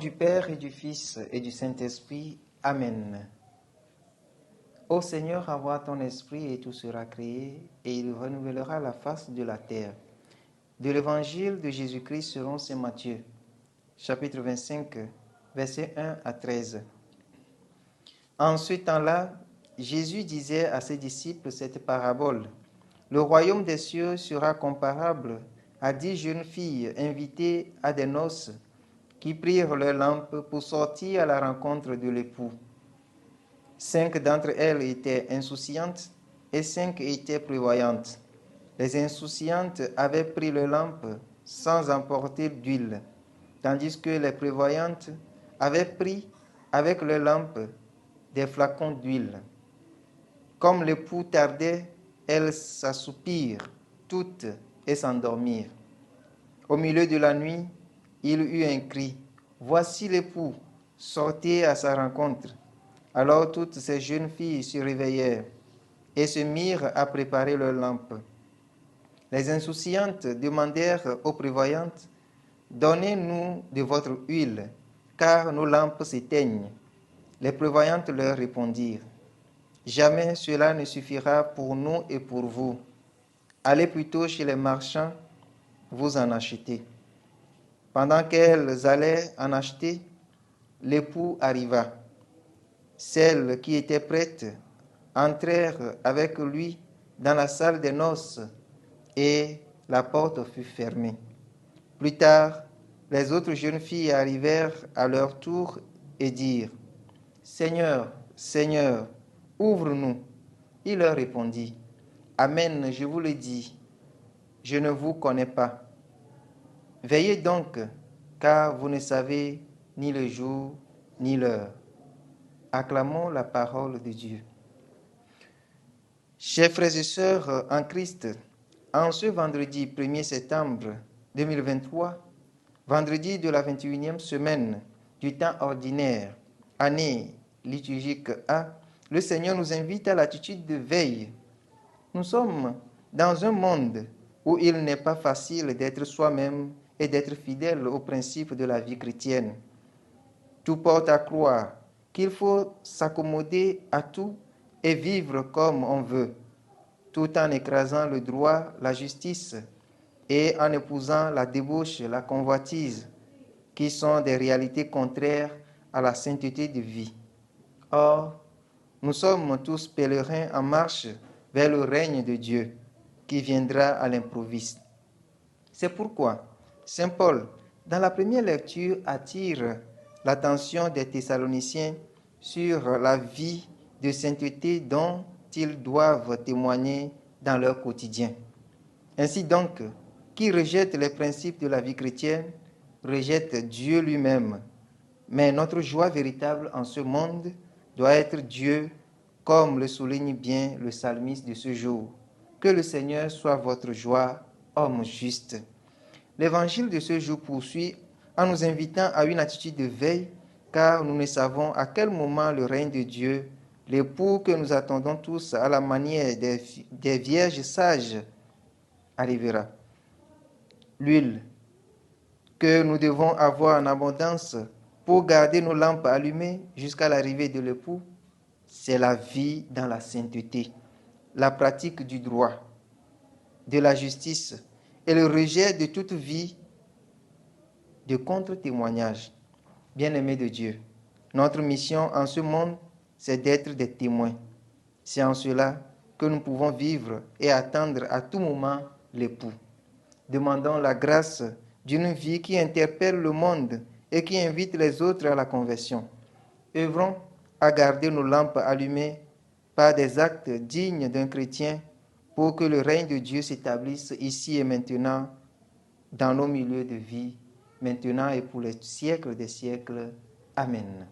du Père et du Fils et du Saint-Esprit. Amen. Ô Seigneur, envoie ton esprit et tout sera créé, et il renouvellera la face de la terre. De l'évangile de Jésus-Christ selon saint Matthieu, chapitre 25, versets 1 à 13. En ce temps-là, Jésus disait à ses disciples cette parabole. Le royaume des cieux sera comparable à 10 jeunes filles invitées à des noces qui prirent leurs lampes pour sortir à la rencontre de l'époux. 5 d'entre elles étaient insouciantes et 5 étaient prévoyantes. Les insouciantes avaient pris leurs lampes sans emporter d'huile, tandis que les prévoyantes avaient pris avec leurs lampes des flacons d'huile. Comme l'époux tardait, elles s'assoupirent toutes et s'endormirent. Au milieu de la nuit, il eut un cri. Voici l'époux, sortez à sa rencontre. Alors toutes ces jeunes filles se réveillèrent et se mirent à préparer leurs lampes. Les insouciantes demandèrent aux prévoyantes, donnez-nous de votre huile, car nos lampes s'éteignent. Les prévoyantes leur répondirent, jamais cela ne suffira pour nous et pour vous. Allez plutôt chez les marchands, vous en achetez. Pendant qu'elles allaient en acheter, l'époux arriva. Celles qui étaient prêtes entrèrent avec lui dans la salle des noces et la porte fut fermée. Plus tard, les autres jeunes filles arrivèrent à leur tour et dirent, « Seigneur, Seigneur, ouvre-nous. » Il leur répondit, « Amen, je vous le dis, je ne vous connais pas. Veillez donc, car vous ne savez ni le jour ni l'heure. » Acclamons la parole de Dieu. Chers frères et sœurs en Christ, en ce vendredi 1er septembre 2023, vendredi de la 21e semaine du temps ordinaire, année liturgique A, le Seigneur nous invite à l'attitude de veille. Nous sommes dans un monde où il n'est pas facile d'être soi-même et d'être fidèle aux principes de la vie chrétienne. Tout porte à croire qu'il faut s'accommoder à tout et vivre comme on veut, tout en écrasant le droit, la justice et en épousant la débauche, la convoitise, qui sont des réalités contraires à la sainteté de vie. Or, nous sommes tous pèlerins en marche vers le règne de Dieu, qui viendra à l'improviste. C'est pourquoi saint Paul, dans la première lecture, attire l'attention des Thessaloniciens sur la vie de sainteté dont ils doivent témoigner dans leur quotidien. Ainsi donc, qui rejette les principes de la vie chrétienne, rejette Dieu lui-même. Mais notre joie véritable en ce monde doit être Dieu, comme le souligne bien le psalmiste de ce jour. Que le Seigneur soit votre joie, homme juste. L'évangile de ce jour poursuit en nous invitant à une attitude de veille, car nous ne savons à quel moment le règne de Dieu, l'époux que nous attendons tous à la manière des vierges sages, arrivera. L'huile que nous devons avoir en abondance pour garder nos lampes allumées jusqu'à l'arrivée de l'époux, c'est la vie dans la sainteté, la pratique du droit, de la justice et le rejet de toute vie de contre-témoignage. Bien-aimés de Dieu, notre mission en ce monde, c'est d'être des témoins. C'est en cela que nous pouvons vivre et attendre à tout moment l'époux. Demandons la grâce d'une vie qui interpelle le monde et qui invite les autres à la conversion. Œuvrons à garder nos lampes allumées par des actes dignes d'un chrétien pour que le règne de Dieu s'établisse ici et maintenant dans nos milieux de vie, maintenant et pour les siècles des siècles. Amen.